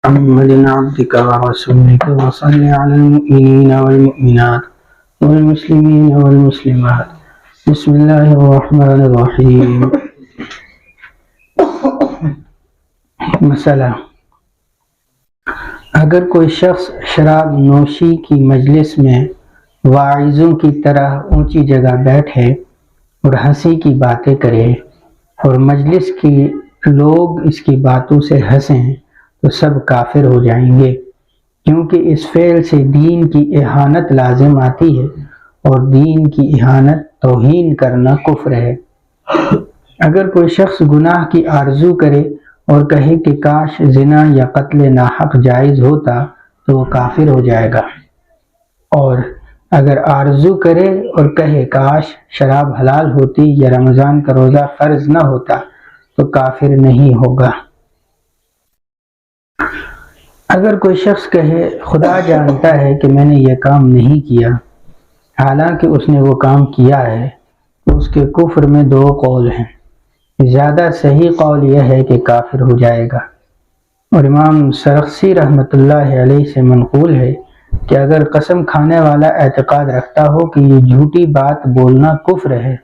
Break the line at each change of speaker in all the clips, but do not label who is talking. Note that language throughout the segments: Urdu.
محمد عبدك ورسولك وصل على المؤمنين والمؤمنات والمسلمين والمسلمات بسم الله الرحمن الرحیم۔ مسئلہ: اگر کوئی شخص شراب نوشی کی مجلس میں واعظوں کی طرح اونچی جگہ بیٹھے اور ہنسی کی باتیں کرے اور مجلس کے لوگ اس کی باتوں سے ہنسیں تو سب کافر ہو جائیں گے، کیونکہ اس فعل سے دین کی اہانت لازم آتی ہے اور دین کی اہانت توہین کرنا کفر ہے۔ اگر کوئی شخص گناہ کی آرزو کرے اور کہے کہ کاش زنا یا قتل ناحق جائز ہوتا تو وہ کافر ہو جائے گا، اور اگر آرزو کرے اور کہے کاش شراب حلال ہوتی یا رمضان کا روزہ فرض نہ ہوتا تو کافر نہیں ہوگا۔ اگر کوئی شخص کہے خدا جانتا ہے کہ میں نے یہ کام نہیں کیا، حالانکہ اس نے وہ کام کیا ہے، تو اس کے کفر میں دو قول ہیں۔ زیادہ صحیح قول یہ ہے کہ کافر ہو جائے گا، اور امام سرخسی رحمۃ اللہ علیہ سے منقول ہے کہ اگر قسم کھانے والا اعتقاد رکھتا ہو کہ یہ جھوٹی بات بولنا کفر ہے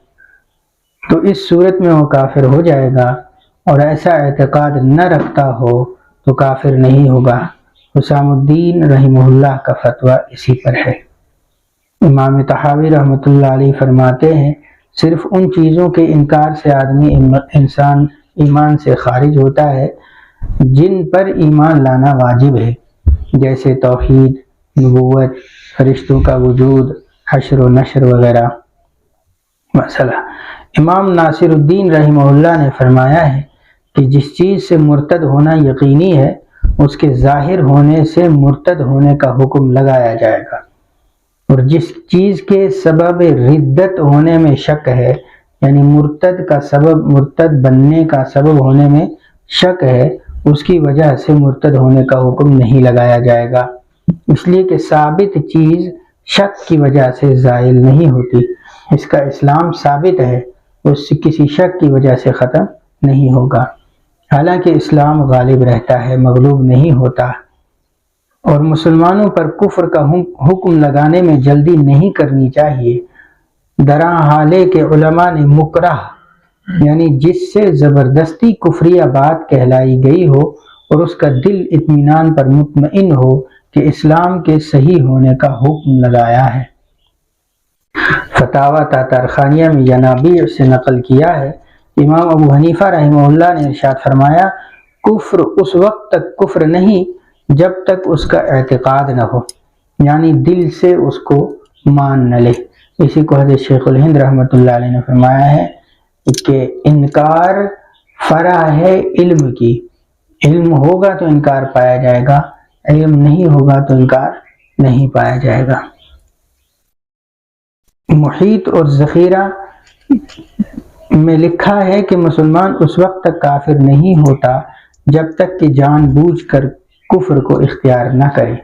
تو اس صورت میں وہ کافر ہو جائے گا، اور ایسا اعتقاد نہ رکھتا ہو تو کافر نہیں ہوگا۔ حسام الدین رحمہ اللہ کا فتویٰ اسی پر ہے۔ امام طحاوی رحمۃ اللہ علیہ فرماتے ہیں صرف ان چیزوں کے انکار سے انسان ایمان سے خارج ہوتا ہے جن پر ایمان لانا واجب ہے، جیسے توحید، نبوت، فرشتوں کا وجود، حشر و نشر وغیرہ۔ مسئلہ: امام ناصر الدین رحمہ اللہ نے فرمایا ہے کہ جس چیز سے مرتد ہونا یقینی ہے اس کے ظاہر ہونے سے مرتد ہونے کا حکم لگایا جائے گا، اور جس چیز کے سبب ردت ہونے میں شک ہے، یعنی مرتد بننے کا سبب ہونے میں شک ہے، اس کی وجہ سے مرتد ہونے کا حکم نہیں لگایا جائے گا، اس لیے کہ ثابت چیز شک کی وجہ سے زائل نہیں ہوتی۔ اس کا اسلام ثابت ہے، اس سے کسی شک کی وجہ سے ختم نہیں ہوگا، حالانکہ اسلام غالب رہتا ہے، مغلوب نہیں ہوتا۔ اور مسلمانوں پر کفر کا حکم لگانے میں جلدی نہیں کرنی چاہیے، درا حالے کے علماء نے مکرہ یعنی جس سے زبردستی کفریہ بات کہلائی گئی ہو اور اس کا دل اطمینان پر مطمئن ہو کہ اسلام کے صحیح ہونے کا حکم لگایا ہے۔ فتاوی تاتارخانیہ میں ینابیع سے نقل کیا ہے، امام ابو حنیفہ رحمہ اللہ نے ارشاد فرمایا کفر اس وقت تک کفر نہیں جب تک اس کا اعتقاد نہ ہو، یعنی دل سے اس کو مان نہ لے۔ اسی کو حضرت شیخ الہند رحمۃ اللہ علیہ نے فرمایا ہے کہ انکار فرع ہے علم کی، علم ہوگا تو انکار پایا جائے گا، علم نہیں ہوگا تو انکار نہیں پایا جائے گا۔ محیط اور ذخیرہ میں لکھا ہے کہ مسلمان اس وقت تک کافر نہیں ہوتا جب تک کہ جان بوجھ کر کفر کو اختیار نہ کرے۔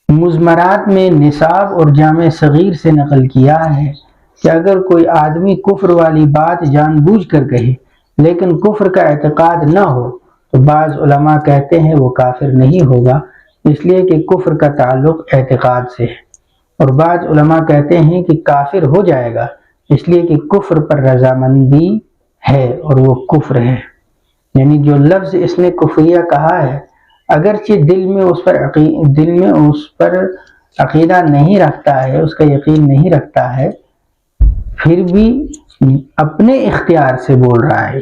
مزمرات میں نصاب اور جامع صغیر سے نقل کیا ہے کہ اگر کوئی آدمی کفر والی بات جان بوجھ کر کہے لیکن کفر کا اعتقاد نہ ہو تو بعض علماء کہتے ہیں وہ کافر نہیں ہوگا، اس لیے کہ کفر کا تعلق اعتقاد سے ہے، اور بعض علماء کہتے ہیں کہ کافر ہو جائے گا اس لیے کہ کفر پر رضامندی ہے اور وہ کفر ہے، یعنی جو لفظ اس نے کفریہ کہا ہے اگرچہ دل میں اس پر عقیدہ نہیں رکھتا ہے، اس کا یقین نہیں رکھتا ہے، پھر بھی اپنے اختیار سے بول رہا ہے،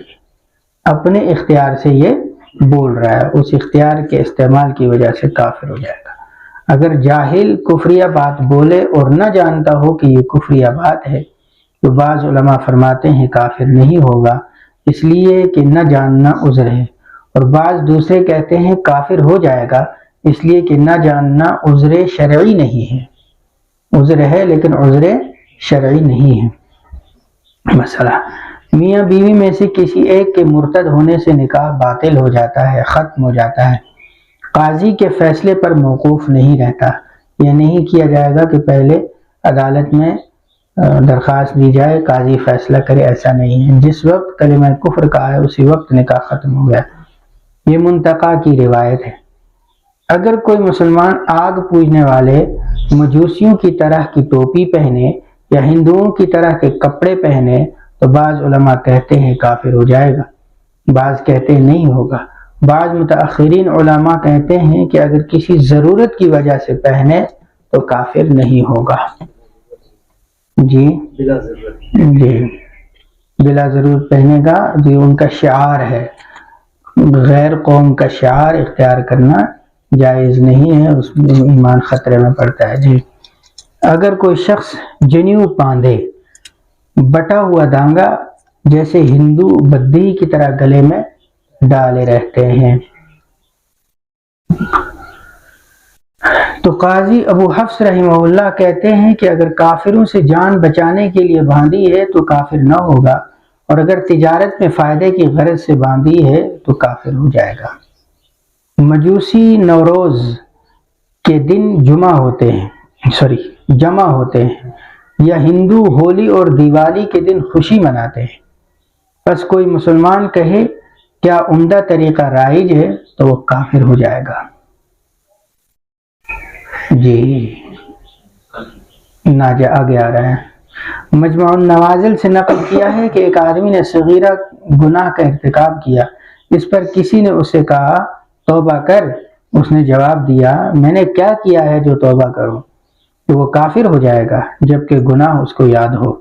اپنے اختیار سے یہ بول رہا ہے، اس اختیار کے استعمال کی وجہ سے کافر ہو جائے گا۔ اگر جاہل کفریہ بات بولے اور نہ جانتا ہو کہ یہ کفریہ بات ہے تو بعض علماء فرماتے ہیں کافر نہیں ہوگا، اس لیے کہ نہ جاننا عذر ہے، اور بعض دوسرے کہتے ہیں کافر ہو جائے گا اس لیے کہ نہ جاننا عذر شرعی نہیں ہے، عذر ہے لیکن عذر شرعی نہیں ہے۔ مسئلہ: میاں بیوی میں سے کسی ایک کے مرتد ہونے سے نکاح باطل ہو جاتا ہے، ختم ہو جاتا ہے، قاضی کے فیصلے پر موقوف نہیں رہتا، یہ نہیں کیا جائے گا کہ پہلے عدالت میں درخواست دی جائے قاضی فیصلہ کرے، ایسا نہیں ہے، جس وقت کلمہ کفر کا ہے اسی وقت نکاح ختم ہو گیا۔ یہ منتقی کی روایت ہے۔ اگر کوئی مسلمان آگ پوجنے والے مجوسیوں کی طرح کی ٹوپی پہنے یا ہندوؤں کی طرح کے کپڑے پہنے تو بعض علماء کہتے ہیں کافر ہو جائے گا، بعض کہتے ہیں نہیں ہوگا۔ بعض متاخرین علماء کہتے ہیں کہ اگر کسی ضرورت کی وجہ سے پہنے تو کافر نہیں ہوگا۔ جی بلا ضرورت پہنے گا، جو ان کا شعار ہے، غیر قوم کا شعار اختیار کرنا جائز نہیں ہے، اس میں ایمان خطرے میں پڑتا ہے۔ جی اگر کوئی شخص جنیو باندھے، بٹا ہوا دانگا جیسے ہندو بدی کی طرح گلے میں ڈالے رہتے ہیں، تو قاضی ابو حفص رحمہ اللہ کہتے ہیں کہ اگر کافروں سے جان بچانے کے لیے باندھی ہے تو کافر نہ ہوگا، اور اگر تجارت میں فائدے کی غرض سے باندھی ہے تو کافر ہو جائے گا۔ مجوسی نوروز کے دن جمع ہوتے ہیں یا ہندو ہولی اور دیوالی کے دن خوشی مناتے ہیں، بس کوئی مسلمان کہے کیا عمدہ طریقہ رائج ہے تو وہ کافر ہو جائے گا۔ جی آگے آ رہا ہے۔ مجموع النوازل سے نقل کیا ہے کہ ایک آدمی نے صغیرہ گناہ کا ارتکاب کیا، اس پر کسی نے اسے کہا توبہ کر، اس نے جواب دیا میں نے کیا کیا ہے جو توبہ کروں، تو وہ کافر ہو جائے گا جبکہ گناہ اس کو یاد ہو۔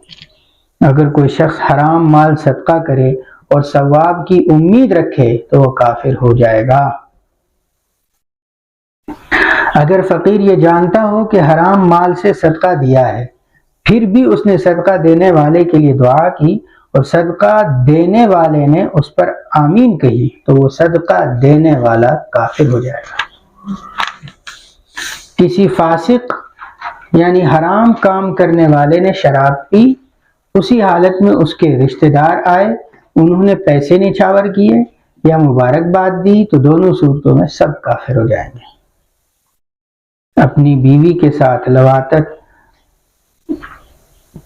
اگر کوئی شخص حرام مال صدقہ کرے اور ثواب کی امید رکھے تو وہ کافر ہو جائے گا۔ اگر فقیر یہ جانتا ہو کہ حرام مال سے صدقہ دیا ہے، پھر بھی اس نے صدقہ دینے والے کے لیے دعا کی اور صدقہ دینے والے نے اس پر آمین کہی تو وہ صدقہ دینے والا کافر ہو جائے گا۔ کسی فاسق یعنی حرام کام کرنے والے نے شراب پی، اسی حالت میں اس کے رشتہ دار آئے، انہوں نے پیسے نچھاور کیے یا مبارکباد دی تو دونوں صورتوں میں سب کافر ہو جائیں گے۔ اپنی بیوی کے ساتھ لواطت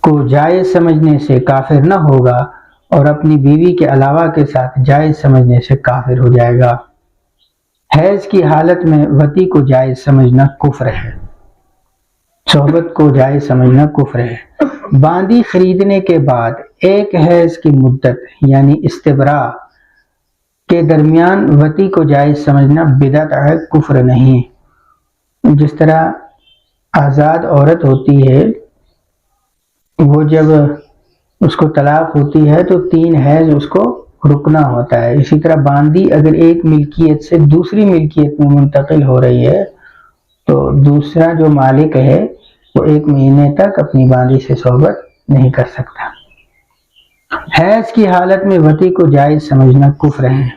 کو جائز سمجھنے سے کافر نہ ہوگا اور اپنی بیوی کے علاوہ کے ساتھ جائز سمجھنے سے کافر ہو جائے گا۔ حیض کی حالت میں وطی کو جائز سمجھنا کفر ہے، صحبت کو جائز سمجھنا کفر ہے۔ باندی خریدنے کے بعد ایک حیض کی مدت یعنی استبراء کے درمیان وطی کو جائز سمجھنا بدعت ہے، کفر نہیں۔ جس طرح آزاد عورت ہوتی ہے، وہ جب اس کو طلاق ہوتی ہے تو 3 حیض اس کو رکنا ہوتا ہے، اسی طرح باندی اگر ایک ملکیت سے دوسری ملکیت میں منتقل ہو رہی ہے تو دوسرا جو مالک ہے وہ 1 مہینے تک اپنی باندی سے صحبت نہیں کر سکتا۔ حیض کی حالت میں وطی کو جائز سمجھنا کفر ہے۔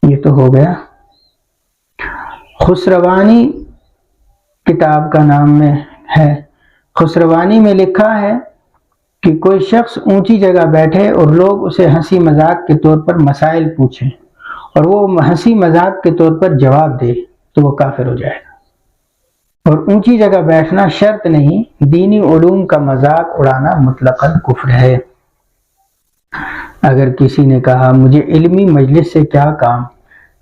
یہ تو ہو گیا۔ خسروانی کتاب کا نام میں ہے، خسروانی میں لکھا ہے کہ کوئی شخص اونچی جگہ بیٹھے اور لوگ اسے ہنسی مذاق کے طور پر مسائل پوچھیں اور وہ ہنسی مذاق کے طور پر جواب دے تو وہ کافر ہو جائے گا۔ اور اونچی جگہ بیٹھنا شرط نہیں، دینی علوم کا مذاق اڑانا مطلقاً کفر ہے۔ اگر کسی نے کہا مجھے علمی مجلس سے کیا کام،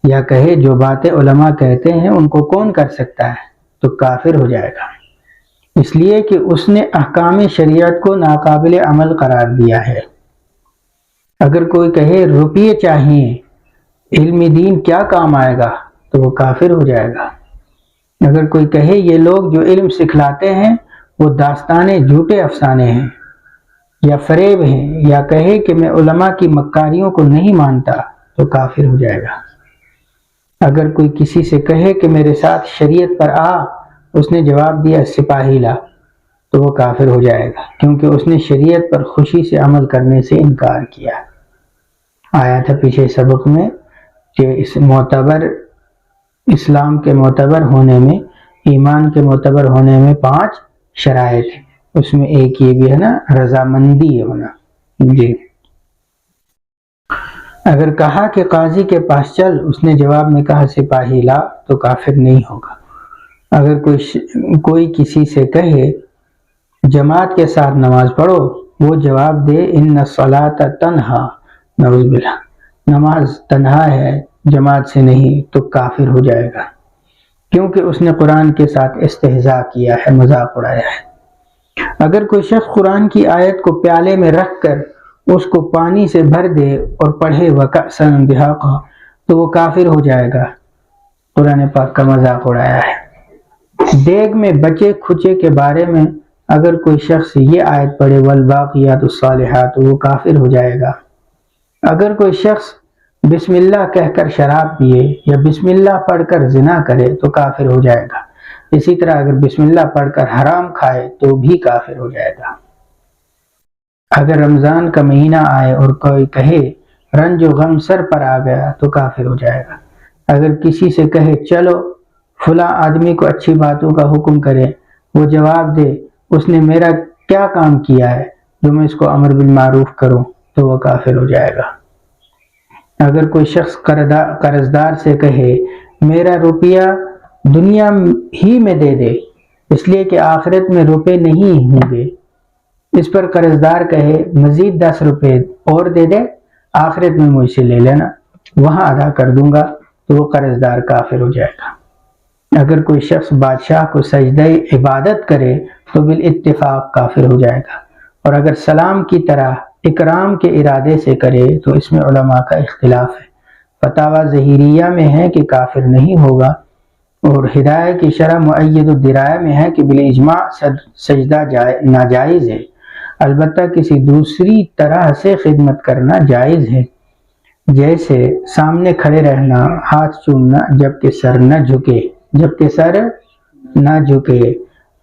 یا کہے جو باتیں علماء کہتے ہیں ان کو کون کر سکتا ہے، تو کافر ہو جائے گا، اس لیے کہ اس نے احکام شریعت کو ناقابل عمل قرار دیا ہے۔ اگر کوئی کہے روپیے چاہیے، علم دین کیا کام آئے گا، تو وہ کافر ہو جائے گا۔ اگر کوئی کہے یہ لوگ جو علم سکھلاتے ہیں وہ داستانے جھوٹے افسانے ہیں یا فریب ہیں، یا کہے کہ میں علماء کی مکاریوں کو نہیں مانتا، تو کافر ہو جائے گا۔ اگر کوئی کسی سے کہے کہ میرے ساتھ شریعت پر آ، اس نے جواب دیا سپاہی لا، تو وہ کافر ہو جائے گا، کیونکہ اس نے شریعت پر خوشی سے عمل کرنے سے انکار کیا۔ آیا تھا پیچھے سبق میں کہ اس معتبر اسلام کے معتبر ہونے میں، ایمان کے معتبر ہونے میں 5 شرائط ہیں، اس میں ایک یہ بھی ہے نا، رضامندی ہونا۔ جی اگر کہا کہ قاضی کے پاس چل، اس نے جواب میں کہا سپاہی لا، تو کافر نہیں ہوگا۔ اگر کوئی کسی سے کہے جماعت کے ساتھ نماز پڑھو، وہ جواب دے ان الصلاۃ تنہا، نعوذ باللہ، نماز تنہا ہے جماعت سے نہیں، تو کافر ہو جائے گا۔ کیونکہ اس نے قرآن کے ساتھ استہزاء کیا ہے، مذاق اڑایا ہے۔ اگر کوئی شخص قرآن کی آیت کو پیالے میں رکھ کر اس کو پانی سے بھر دے اور پڑھے وَكَأْسًا دِهَاقًا تو وہ کافر ہو جائے گا۔ قرآن پاک کا مذاق اڑایا ہے۔ دیگ میں بچے کھچے کے بارے میں اگر کوئی شخص یہ آیت پڑھے وَالْبَاقِيَاتُ الصَّالِحَاتُ تو وہ کافر ہو جائے گا۔ اگر کوئی شخص بسم اللہ کہہ کر شراب پیے یا بسم اللہ پڑھ کر زنا کرے تو کافر ہو جائے گا۔ اسی طرح اگر بسم اللہ پڑھ کر حرام کھائے تو بھی کافر ہو جائے گا۔ اگر رمضان کا مہینہ آئے اور کوئی کہے رنج و غم سر پر آ گیا تو کافر ہو جائے گا۔ اگر کسی سے کہے چلو فلاں آدمی کو اچھی باتوں کا حکم کرے، وہ جواب دے اس نے میرا کیا کام کیا ہے جو میں اس کو امر بالمعروف کروں تو وہ کافر ہو جائے گا۔ اگر کوئی شخص قرضدار سے کہے میرا روپیہ دنیا ہی میں دے دے اس لیے کہ آخرت میں روپے نہیں ہوں گے، اس پر قرضدار کہے مزید 10 روپے اور دے دے، آخرت میں مجھ سے لے لینا، وہاں ادا کر دوں گا، تو وہ قرضدار کافر ہو جائے گا۔ اگر کوئی شخص بادشاہ کو سجدہ عبادت کرے تو بالاتفاق کافر ہو جائے گا، اور اگر سلام کی طرح اکرام کے ارادے سے کرے تو اس میں علماء کا اختلاف ہے۔ فتاوی ظہیریہ میں ہے کہ کافر نہیں ہوگا، اور ہدایہ کی شرح مؤید الدرایہ میں ہے کہ بالاجماع سجدہ ناجائز ہے، البتہ کسی دوسری طرح سے خدمت کرنا جائز ہے، جیسے سامنے کھڑے رہنا، ہاتھ چومنا جبکہ سر نہ جھکے۔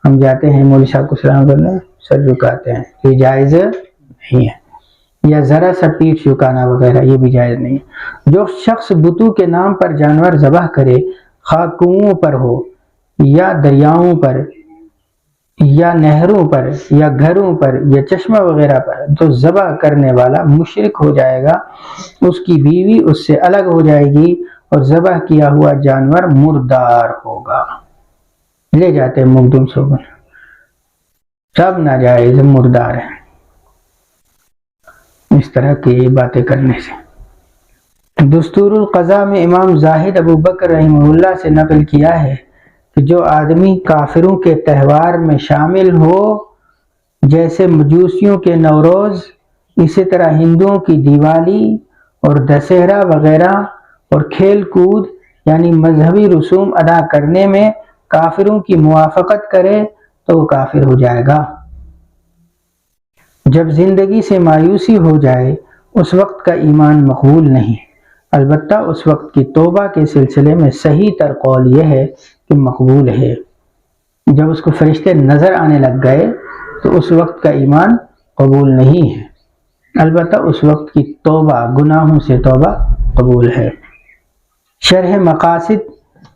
ہم جاتے ہیں مولوی صاحب کو سلام کرنے، سر جھکاتے ہیں، یہ جائز نہیں ہے، یا ذرا سا پیٹھ جھکانا وغیرہ یہ بھی جائز نہیں ہے۔ جو شخص بتوں کے نام پر جانور ذبح کرے، خواہ کنوؤں پر ہو یا دریاؤں پر یا نہروں پر یا گھروں پر یا چشمہ وغیرہ پر، تو ذبح کرنے والا مشرک ہو جائے گا، اس کی بیوی اس سے الگ ہو جائے گی اور ذبح کیا ہوا جانور مردار ہوگا۔ لے جاتے مقدم صوبن، سب ناجائز مردار ہیں اس طرح کی باتیں کرنے سے۔ دستور القضاء میں امام زاہد ابو بکر رحمہ اللہ سے نقل کیا ہے کہ جو آدمی کافروں کے تہوار میں شامل ہو، جیسے مجوسیوں کے نوروز، اسی طرح ہندوؤں کی دیوالی اور دسہرہ وغیرہ، اور کھیل کود یعنی مذہبی رسوم ادا کرنے میں کافروں کی موافقت کرے تو وہ کافر ہو جائے گا۔ جب زندگی سے مایوسی ہو جائے اس وقت کا ایمان مقبول نہیں، البتہ اس وقت کی توبہ کے سلسلے میں صحیح تر قول یہ ہے کہ مقبول ہے۔ جب اس کو فرشتے نظر آنے لگ گئے تو اس وقت کا ایمان قبول نہیں ہے، البتہ اس وقت کی توبہ، گناہوں سے توبہ قبول ہے۔ شرح مقاصد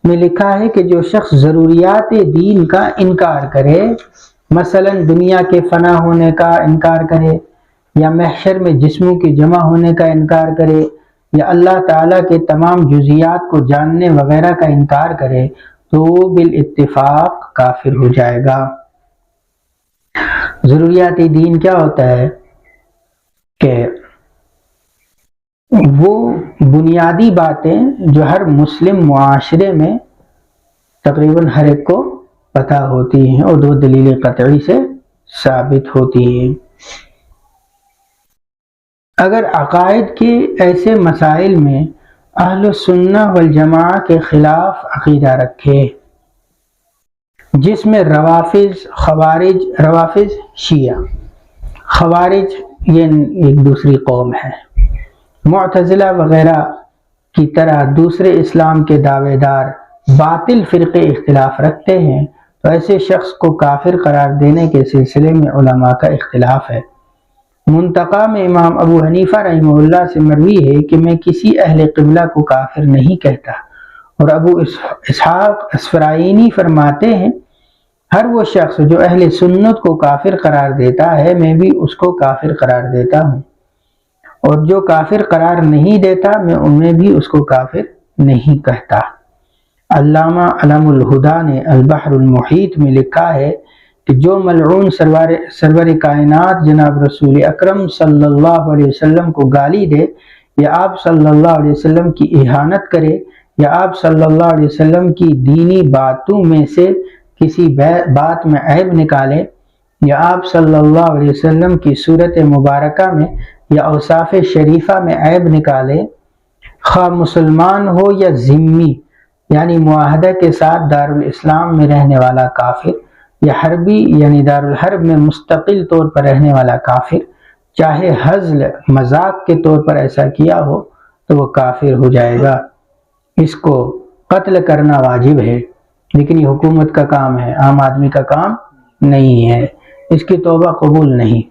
میں لکھا ہے کہ جو شخص ضروریات دین کا انکار کرے، مثلا دنیا کے فنا ہونے کا انکار کرے، یا محشر میں جسموں کے جمع ہونے کا انکار کرے، یا اللہ تعالیٰ کے تمام جزیات کو جاننے وغیرہ کا انکار کرے تو وہ بالاتفاق کافر ہو جائے گا۔ ضروریات دین کیا ہوتا ہے کہ وہ بنیادی باتیں جو ہر مسلم معاشرے میں تقریباً ہر ایک کو پتہ ہوتی ہیں اور 2 دلیل قطعی سے ثابت ہوتی ہیں۔ اگر عقائد کے ایسے مسائل میں اہل سنہ والجماعہ کے خلاف عقیدہ رکھے، جس میں روافض شیعہ، خوارج یہ ایک دوسری قوم ہے، معتزلہ وغیرہ کی طرح دوسرے اسلام کے دعوے دار باطل فرقے اختلاف رکھتے ہیں، تو ایسے شخص کو کافر قرار دینے کے سلسلے میں علماء کا اختلاف ہے۔ منتقی میں امام ابو حنیفہ رحمہ اللہ سے مروی ہے کہ میں کسی اہل قبلہ کو کافر نہیں کہتا، اور ابو اسحاق اسفرائینی فرماتے ہیں ہر وہ شخص جو اہل سنت کو کافر قرار دیتا ہے میں بھی اس کو کافر قرار دیتا ہوں، اور جو کافر قرار نہیں دیتا میں ان میں بھی اس کو کافر نہیں کہتا۔ علامہ علم الہدا نے البحر المحیط میں لکھا ہے کہ جو ملعون سرور کائنات جناب رسول اکرم صلی اللہ علیہ وسلم کو گالی دے یا آپ صلی اللہ علیہ وسلم کی اہانت کرے یا آپ صلی اللہ علیہ وسلم کی دینی باتوں میں سے کسی بات میں عیب نکالے، یا آپ صلی اللہ علیہ وسلم کی صورت مبارکہ میں یا اوصاف شریفہ میں عیب نکالے، خواہ مسلمان ہو یا ذمی یعنی معاہدہ کے ساتھ دارالاسلام میں رہنے والا کافر، یا حربی یعنی دارالحرب میں مستقل طور پر رہنے والا کافر، چاہے ہزل مذاق کے طور پر ایسا کیا ہو تو وہ کافر ہو جائے گا، اس کو قتل کرنا واجب ہے، لیکن یہ حکومت کا کام ہے، عام آدمی کا کام نہیں ہے، اس کی توبہ قبول نہیں۔